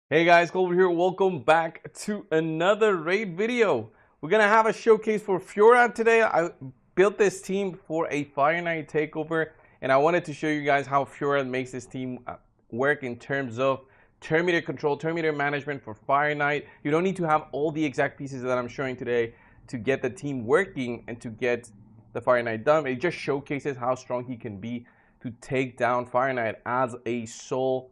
Hey guys, Colbert here. Welcome back to another raid video. We're gonna have a showcase for Fjorad today. I built this team for a Fire Night takeover, and I wanted to show you guys how Fjorad makes this team work in terms of turn meter control, turn meter management for Fire Night. You don't need to have all the exact pieces that I'm showing today to get the team working and to get the Fire Night done. It just showcases how strong he can be to take down Fire Night as a sole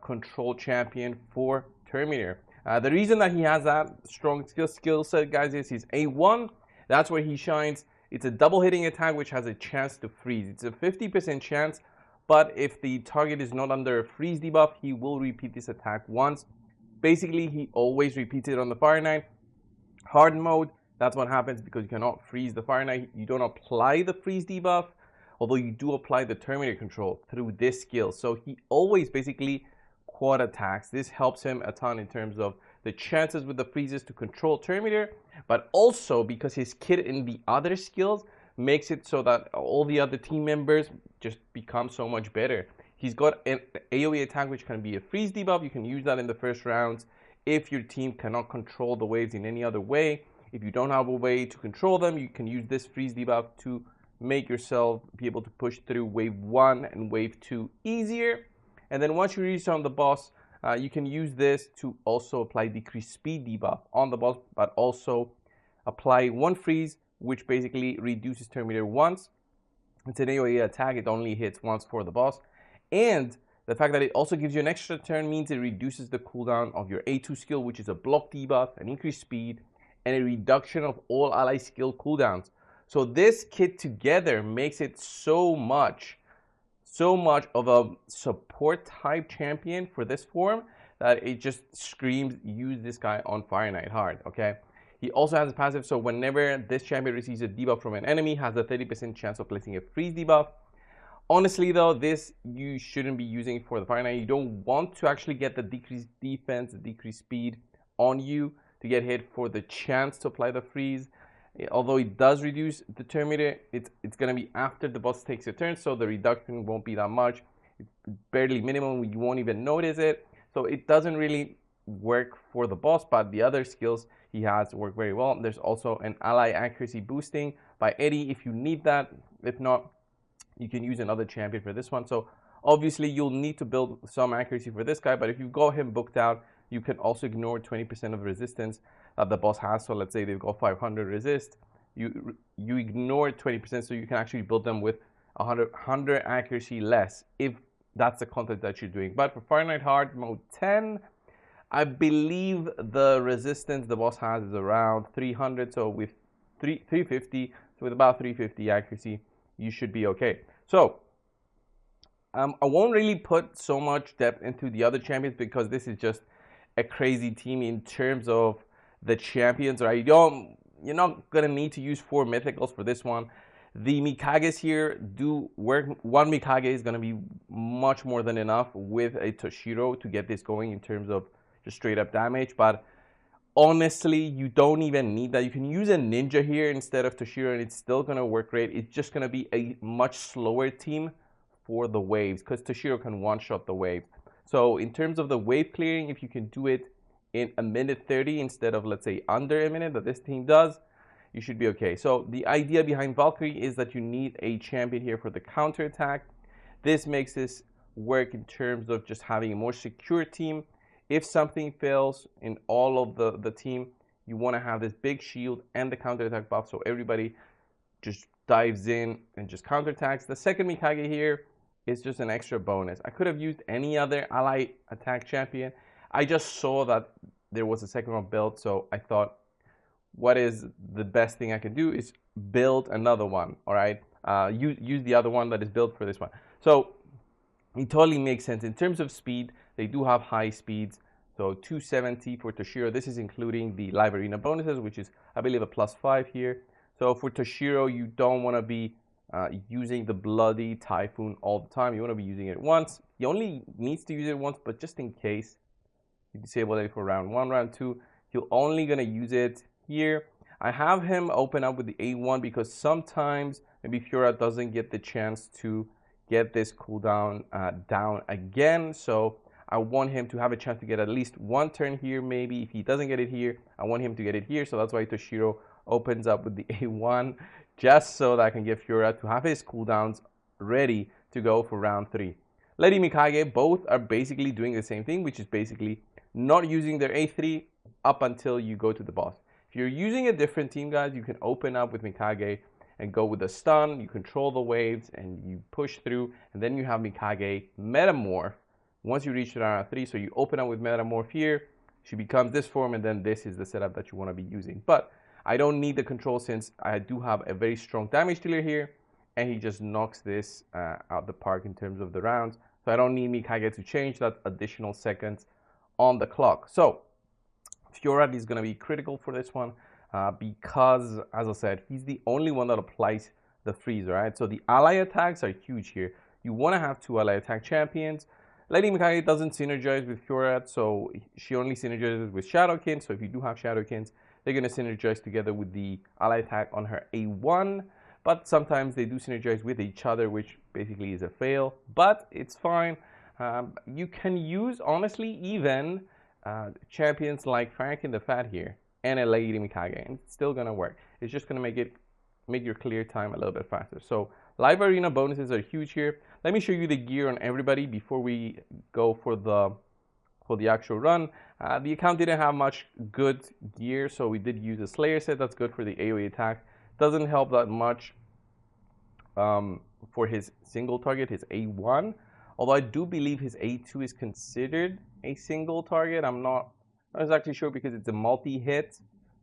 control champion for Terminator. The reason that he has that strong skill set, guys, is he's A1. That's where he shines. It's a double hitting attack which has a chance to freeze. It's a 50% chance, but if the target is not under a freeze debuff, he will repeat this attack once. Basically, he always repeats it on the Fire Knight. Hard mode, that's what happens because you cannot freeze the Fire Knight. You don't apply the freeze debuff, although you do apply the Terminator control through this skill. So he always basically quad attacks. This helps him a ton in terms of the chances with the freezes to control Terminator, but also because his kit in the other skills makes it so that all the other team members just become so much better. He's got an AoE attack which can be a freeze debuff. You can use that in the first rounds if your team cannot control the waves in any other way. If you don't have a way to control them, you can use this freeze debuff to make yourself be able to push through wave 1 and wave 2 easier. And then once you reach on the boss, you can use this to also apply decreased speed debuff on the boss, but also apply one freeze, which basically reduces Terminator once. It's an AoE attack, it only hits once for the boss. And the fact that it also gives you an extra turn means it reduces the cooldown of your A2 skill, which is a block debuff, an increased speed, and a reduction of all ally skill cooldowns. So this kit together makes it so much of a support type champion for this form that it just screams use this guy on Fire Night hard, okay? He also has a passive, so whenever this champion receives a debuff from an enemy, has a 30% chance of placing a freeze debuff. Honestly though, this you shouldn't be using for the Fire Night. You don't want to actually get the decreased defense, the decreased speed on you to get hit for the chance to apply the freeze. Although it does reduce the turn meter, it's going to be after the boss takes a turn, so the reduction won't be that much. It's barely minimum, you won't even notice it. So it doesn't really work for the boss, but the other skills he has work very well. There's also an ally accuracy boosting by Eddie if you need that. If not, you can use another champion for this one. So obviously you'll need to build some accuracy for this guy, but if you've got him booked out, you can also ignore 20% of resistance that the boss has. So let's say they've got 500 resist, you ignore 20%, so you can actually build them with 100 accuracy less if that's the content that you're doing. But for Fire Night Hard mode 10, I believe the resistance the boss has is around 300, so with 350, so with about 350 accuracy, you should be okay. So I won't really put so much depth into the other champions because this is just a crazy team in terms of the champions, right? You're not gonna need to use 4 mythicals for this one. The Mikages here do work. One Mikage is gonna be much more than enough with a Toshiro to get this going in terms of just straight up damage. But honestly, you don't even need that. You can use a ninja here instead of Toshiro and it's still gonna work great. It's just gonna be a much slower team for the waves because Toshiro can one-shot the wave. So in terms of the wave clearing, if you can do it in a minute 30 instead of, let's say, under a minute that this team does, you should be okay. So the idea behind Valkyrie is that you need a champion here for the counter attack. This makes this work in terms of just having a more secure team. If something fails in all of the team, you want to have this big shield and the counter attack buff so everybody just dives in and just counterattacks. The second Mikage here is just an extra bonus. I could have used any other ally attack champion. I just saw that there was a second one built, so I thought, what is the best thing I can do is build another one, all right? Use the other one that is built for this one. So it totally makes sense. In terms of speed, they do have high speeds. So 270 for Toshiro. This is including the live arena bonuses, which is, I believe, a +5 here. So for Toshiro, you don't want to be using the bloody typhoon all the time. You want to be using it once. He only needs to use it once, but just in case, you disable it for round 1, round 2. You're only going to use it here. I have him open up with the A1 because sometimes maybe Fjorad doesn't get the chance to get this cooldown down again. So I want him to have a chance to get at least one turn here, maybe. If he doesn't get it here, I want him to get it here. So that's why Toshiro opens up with the A1, just so that I can get Fjorad to have his cooldowns ready to go for round 3. Lady Mikage, both are basically doing the same thing, which is basically not using their A3 up until you go to the boss. If you're using a different team, guys, you can open up with Mikage and go with the stun. You control the waves and you push through, and then you have Mikage Metamorph once you reach round 3. So you open up with Metamorph here, she becomes this form, and then this is the setup that you want to be using. But I don't need the control since I do have a very strong damage dealer here, and he just knocks this out the park in terms of the rounds. So I don't need Mikage to change that additional seconds on the clock. So Fjorad is going to be critical for this one because, as I said, he's the only one that applies the freeze, right? So the ally attacks are huge here. You want to have 2 ally attack champions. Lady Mikage doesn't synergize with Fjorad, so she only synergizes with Shadowkin. So if you do have Shadowkins, they're going to synergize together with the ally attack on her A1. But sometimes they do synergize with each other, which basically is a fail. But it's fine. You can use, honestly, even champions like Franklin the Fat here and a Lady Mikage, and it's still going to work. It's just going to make your clear time a little bit faster. So live arena bonuses are huge here. Let me show you the gear on everybody before we go for the actual run. The account didn't have much good gear, so we did use a Slayer set. That's good for the AoE attack. Doesn't help that much for his single target, his A1. Although I do believe his A2 is considered a single target. I'm not exactly sure because it's a multi-hit.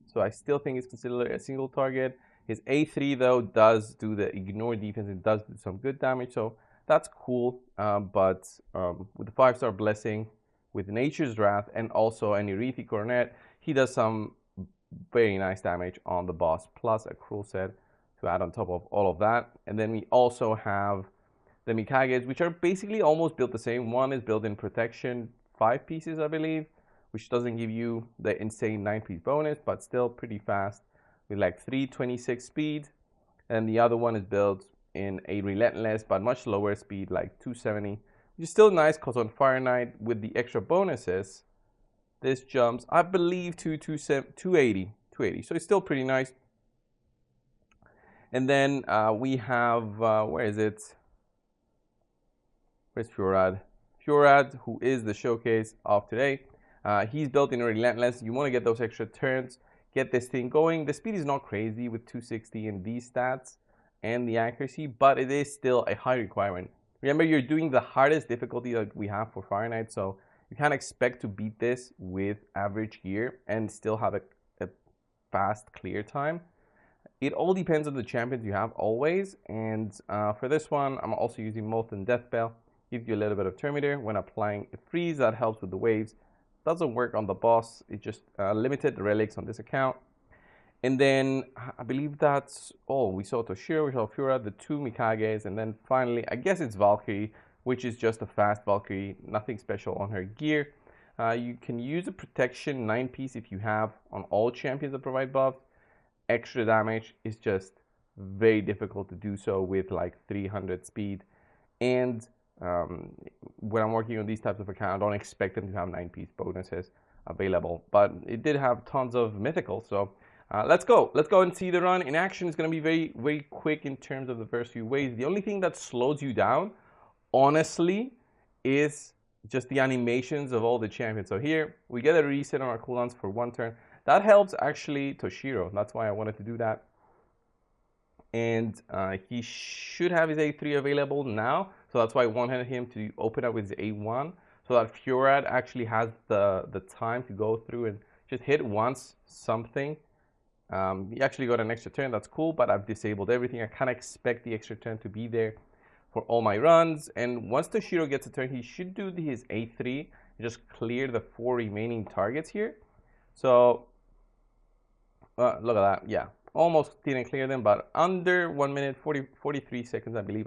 So I still think it's considered a single target. His A3 though does do the ignore defense. It does do some good damage. So that's cool. But with the 5-star blessing, with Nature's Wrath, and also an Erethi Coronet, he does some very nice damage on the boss, plus a cruel set to add on top of all of that. And then we also have the Mikages, which are basically almost built the same. One is built in protection, 5 pieces, I believe, which doesn't give you the insane 9-piece bonus, but still pretty fast with like 326 speed. And the other one is built in a relentless but much lower speed, like 270, which is still nice because on Fire Knight with the extra bonuses, this jumps, I believe, to 280. So it's still pretty nice. And then we have, where is it? Where's Fjorad? Fjorad, who is the showcase of today. He's built in Relentless. You want to get those extra turns, get this thing going. The speed is not crazy with 260 in these stats and the accuracy, but it is still a high requirement. Remember, you're doing the hardest difficulty that we have for Fire Knight, so you can't expect to beat this with average gear and still have a fast clear time. It all depends on the champions you have always. And for this one, I'm also using Molten Deathbell. Gives you a little bit of Terminator when applying a freeze. That helps with the waves. Doesn't work on the boss. It just limited the relics on this account. And then I believe that's all. We saw Toshiro, we saw Fjorad, the 2 Mikages, and then finally, I guess it's Valkyrie, which is just a fast Valkyrie. Nothing special on her gear. You can use a protection 9-piece if you have on all champions that provide buffs. Extra damage is just very difficult to do so with like 300 speed. And when I'm working on these types of accounts, I don't expect them to have 9-piece bonuses available. But it did have tons of mythicals. So let's go and see the run in action. It's going to be very, very quick in terms of the first few waves. The only thing that slows you down, honestly, is just the animations of all the champions. So here we get a reset on our cooldowns for 1 turn. That helps actually Toshiro. That's why I wanted to do that. And he should have his A3 available now. So that's why I wanted him to open up with his A1. So that Fjorad actually has the time to go through and just hit once something. He actually got an extra turn. That's cool. But I've disabled everything. I can't expect the extra turn to be there for all my runs. And once Toshiro gets a turn, he should do his A3 and just clear the 4 remaining targets here. So look at that. Yeah, almost didn't clear them, but under 1 minute 43 seconds, I believe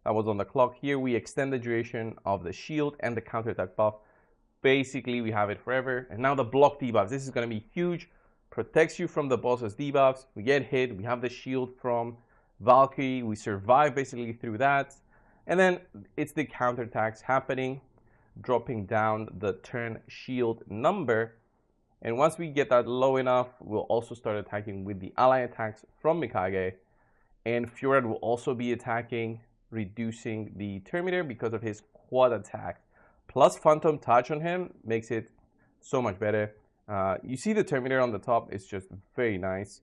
I was on the clock. Here we extend the duration of the shield and the counterattack buff. Basically, we have it forever. And now the block debuffs. This is going to be huge. Protects you from the boss's debuffs. We get hit. We have the shield from Valkyrie. We survive basically through that. And then it's the counterattacks happening. dropping down the turn shield number. And once we get that low enough, we'll also start attacking with the ally attacks from Mikage. And Fjorad will also be attacking, reducing the turn meter because of his quad attack. Plus Phantom Touch on him makes it so much better. You see the turn meter on the top is just very nice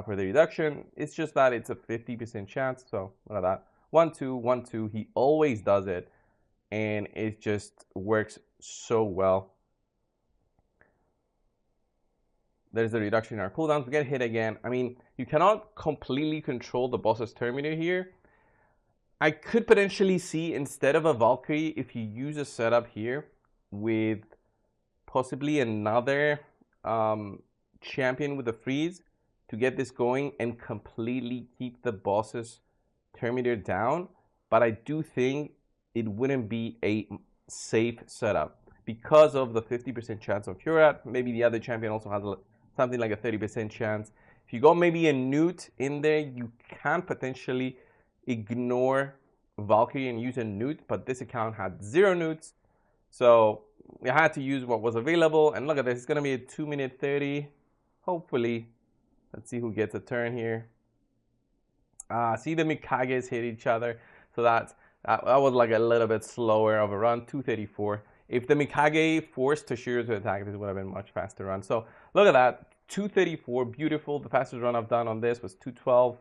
for the reduction. It's just that it's a 50% chance. So look at that. 1, 2, 1, 2. He always does it. And it just works so well. There's the reduction in our cooldowns. We get hit again. I mean, you cannot completely control the boss's turn meter here. I could potentially see, instead of a Valkyrie, if you use a setup here with possibly another champion with a freeze to get this going and completely keep the boss's turn meter down. But I do think it wouldn't be a safe setup because of the 50% chance of Fjorad. Maybe the other champion also has something like a 30% chance. If you go maybe a Newt in there, you can potentially ignore Valkyrie and use a Newt, but this account had 0 Newts, so we had to use what was available. And look at this, it's gonna be a 2-minute 30. Hopefully, let's see who gets a turn here. See the Mikages hit each other, so that was like a little bit slower of a run, 234. If the Mikage forced Toshiro to attack, this would have been much faster run. So look at that, 234, beautiful. The fastest run I've done on this was 212.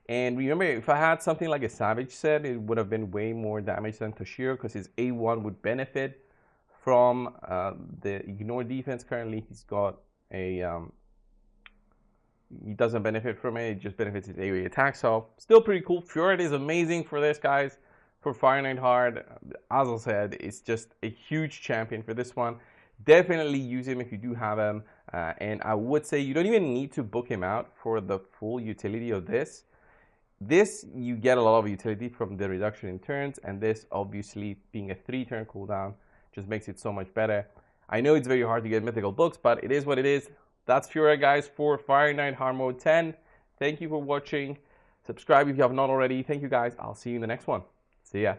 And remember, if I had something like a Savage set, it would have been way more damage than Toshiro because his A1 would benefit from the ignore defense. Currently, he's got a, he doesn't benefit from it, it just benefits his AoE attack. So still pretty cool. Fjorad is amazing for this, guys. For Fire Knight Hard, as I said, it's just a huge champion for this one. Definitely use him if you do have him. And I would say you don't even need to book him out for the full utility of this. This, you get a lot of utility from the reduction in turns, and this obviously being a 3-turn cooldown just makes it so much better. I know it's very hard to get mythical books, but it is what it is. That's Fjorad, guys, for Fire Knight Hard Mode 10. Thank you for watching. Subscribe if you have not already. Thank you, guys. I'll see you in the next one. See ya.